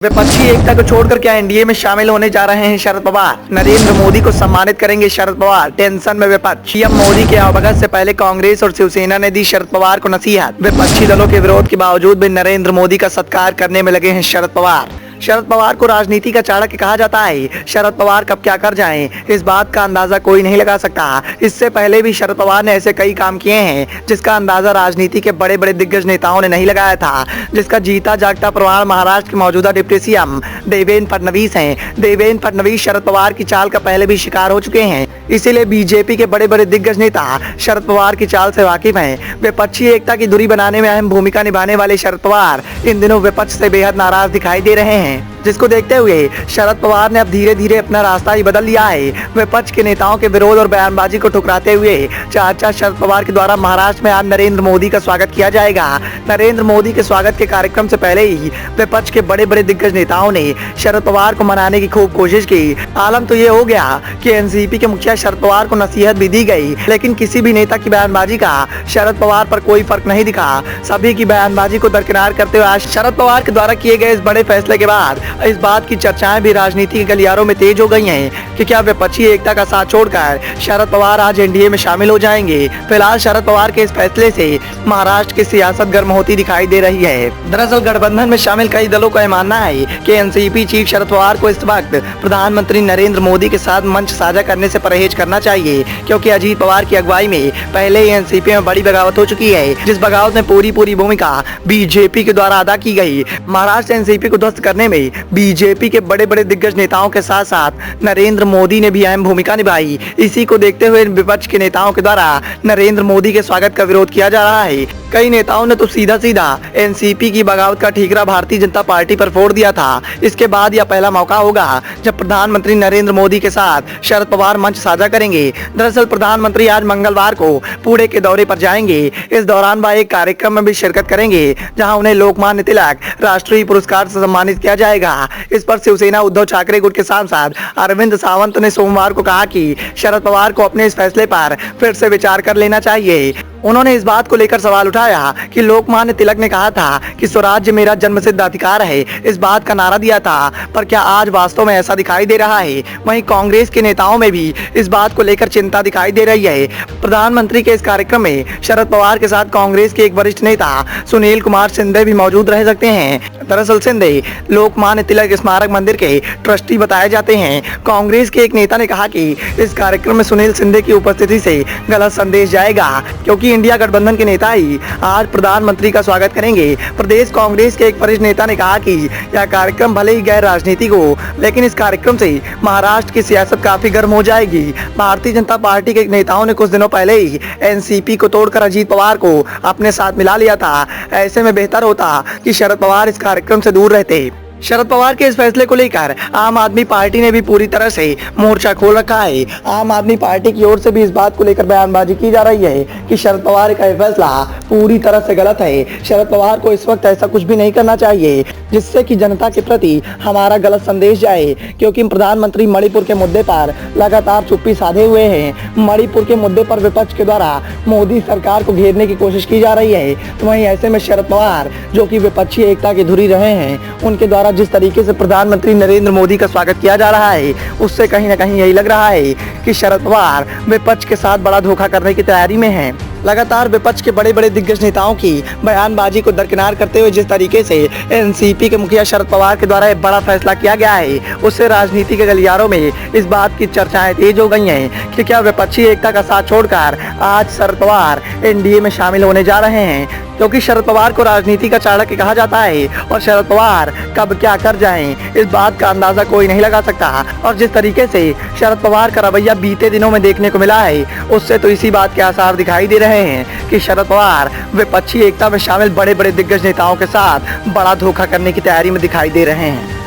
विपक्षी एकता को छोड़कर क्या एनडीए में शामिल होने जा रहे हैं शरद पवार? नरेंद्र मोदी को सम्मानित करेंगे शरद पवार, टेंशन में विपक्ष। पीएम मोदी के आवागमन से पहले कांग्रेस और शिवसेना ने दी शरद पवार को नसीहत। विपक्षी दलों के विरोध के बावजूद भी नरेंद्र मोदी का सत्कार करने में लगे हैं शरद पवार। शरद पवार को राजनीति का चाणक्य कहा जाता है। शरद पवार कब क्या कर जाएं, इस बात का अंदाजा कोई नहीं लगा सकता। इससे पहले भी शरद पवार ने ऐसे कई काम किए हैं जिसका अंदाजा राजनीति के बड़े बड़े दिग्गज नेताओं ने नहीं लगाया था, जिसका जीता जागता प्रमाण महाराष्ट्र के मौजूदा डिप्टी सीएम देवेंद्र फडणवीस हैं। देवेंद्र फडणवीस शरद पवार की चाल का पहले भी शिकार हो चुके हैं, इसीलिए बीजेपी के बड़े बड़े दिग्गज नेता शरद पवार की चाल से वाकिफ हैं। विपक्षी एकता की दूरी बनाने में अहम भूमिका निभाने वाले शरद पवार इन दिनों विपक्ष से बेहद नाराज दिखाई दे रहे हैं, जिसको देखते हुए शरद पवार ने अब धीरे धीरे अपना रास्ता ही बदल लिया है। विपक्ष के नेताओं के विरोध और बयानबाजी को ठुकराते हुए चाचा शरद पवार के द्वारा महाराष्ट्र में आज नरेंद्र मोदी का स्वागत किया जाएगा। नरेंद्र मोदी के स्वागत के कार्यक्रम से पहले ही विपक्ष के बड़े बड़े दिग्गज नेताओं ने शरद पवार को मनाने की खूब कोशिश की। आलम तो ये हो गया कि एनसीपी के मुखिया शरद पवार को नसीहत भी दी गई, लेकिन किसी भी नेता की बयानबाजी का शरद पवार पर कोई फर्क नहीं दिखा। सभी की बयानबाजी को दरकिनार करते हुए आज शरद पवार के द्वारा किए गए इस बड़े फैसले के बाद इस बात की चर्चाएं भी राजनीति के गलियारों में तेज हो गई हैं कि क्या विपक्षी एकता का साथ छोड़कर शरद पवार आज एनडीए में शामिल हो जाएंगे। फिलहाल शरद पवार के इस फैसले से महाराष्ट्र की सियासत गर्म होती दिखाई दे रही है। दरअसल गठबंधन में शामिल कई दलों का यह मानना है कि एनसीपी चीफ शरद पवार को इस वक्त प्रधानमंत्री नरेंद्र मोदी के साथ मंच साझा करने से परहेज करना चाहिए, क्योंकि अजीत पवार की अगुवाई में पहले ही एनसीपी में बड़ी बगावत हो चुकी है, जिस बगावत में पूरी भूमिका बीजेपी के द्वारा अदा की गई। महाराष्ट्र एनसीपी को ध्वस्त करने में बीजेपी के बड़े बड़े दिग्गज नेताओं के साथ साथ नरेंद्र मोदी ने भी अहम भूमिका निभाई। इसी को देखते हुए विपक्ष के नेताओं के द्वारा नरेंद्र मोदी के स्वागत का विरोध किया जा रहा है। कई नेताओं ने तो सीधा सीधा एनसीपी की बगावत का ठीकरा भारतीय जनता पार्टी पर फोड़ दिया था। इसके बाद यह पहला मौका होगा जब प्रधानमंत्री नरेंद्र मोदी के साथ शरद पवार मंच साझा करेंगे। दरअसल प्रधानमंत्री आज मंगलवार को पुणे के दौरे पर जाएंगे। इस दौरान वह एक कार्यक्रम में भी शिरकत करेंगे जहां उन्हें लोकमान्य तिलक राष्ट्रीय पुरस्कार से सम्मानित किया जाएगा। इस पर शिवसेना उद्धव ठाकरे गुट के सांसद अरविंद सावंत ने सोमवार को कहा कि शरद पवार को अपने इस फैसले पर फिर से विचार कर लेना चाहिए। उन्होंने इस बात को लेकर सवाल उठाया कि लोकमान्य तिलक ने कहा था कि स्वराज्य मेरा जन्मसिद्ध अधिकार है, इस बात का नारा दिया था, पर क्या आज वास्तव में ऐसा दिखाई दे रहा है? वहीं कांग्रेस के नेताओं में भी इस बात को लेकर चिंता दिखाई दे रही है। प्रधानमंत्री के इस कार्यक्रम में शरद पवार के साथ कांग्रेस के एक वरिष्ठ नेता सुनील कुमार शिंदे भी मौजूद रह सकते हैं। दरअसल शिंदे लोकमान्य तिलक स्मारक मंदिर के ट्रस्टी बताए जाते हैं। कांग्रेस के एक नेता ने कहा कि इस कार्यक्रम में सुनील शिंदे की उपस्थिति से गलत संदेश जाएगा, क्योंकि इंडिया गठबंधन के नेता ही आज प्रधानमंत्री का स्वागत करेंगे। प्रदेश कांग्रेस के एक वरिष्ठ नेता ने कहा कि यह कार्यक्रम भले ही गैर राजनीतिक हो, लेकिन इस कार्यक्रम से महाराष्ट्र की सियासत काफी गर्म हो जाएगी। भारतीय जनता पार्टी के नेताओं ने कुछ दिनों पहले ही एनसीपी को तोड़कर अजीत पवार को अपने साथ मिला लिया था। ऐसे में बेहतर होता कि शरद पवार इस कार्यक्रम से दूर रहते। शरद पवार के इस फैसले को लेकर आम आदमी पार्टी ने भी पूरी तरह से मोर्चा खोल रखा है। आम आदमी पार्टी की ओर से भी इस बात को लेकर बयानबाजी की जा रही है कि शरद पवार का यह फैसला पूरी तरह से गलत है। शरद पवार को इस वक्त ऐसा कुछ भी नहीं करना चाहिए जिससे कि जनता के प्रति हमारा गलत संदेश जाए, क्योंकि प्रधानमंत्री मणिपुर के मुद्दे पर लगातार चुप्पी साधे हुए हैं। मणिपुर के मुद्दे पर विपक्ष के द्वारा मोदी सरकार को घेरने की कोशिश की जा रही है। तो वहीं ऐसे में शरद पवार, जो कि विपक्षी एकता की धुरी रहे हैं, उनके द्वारा जिस तरीके से प्रधानमंत्री नरेंद्र मोदी का स्वागत किया जा रहा है, उससे कहीं ना कहीं यही लग रहा है कि शरद पवार विपक्ष के साथ बड़ा धोखा करने की तैयारी में हैं। लगातार विपक्ष के बड़े बड़े दिग्गज नेताओं की बयानबाजी को दरकिनार करते हुए जिस तरीके से एनसीपी के मुखिया शरद पवार के द्वारा एक बड़ा फैसला किया गया है, उससे राजनीति के गलियारों में इस बात की चर्चाएं तेज हो गई हैं कि क्या विपक्षी एकता का साथ छोड़कर आज शरद पवार एनडीए में शामिल होने जा रहे हैं, क्योंकि शरद पवार को राजनीति का चाणक्य कहा जाता है और शरद पवार कब क्या कर जाएं, इस बात का अंदाजा कोई नहीं लगा सकता। और जिस तरीके से शरद पवार का रवैया बीते दिनों में देखने को मिला है, उससे तो इसी बात के आसार दिखाई दे रहे हैं कि शरद पवार विपक्षी एकता में शामिल बड़े बड़े दिग्गज नेताओं के साथ बड़ा धोखा करने की तैयारी में दिखाई दे रहे हैं।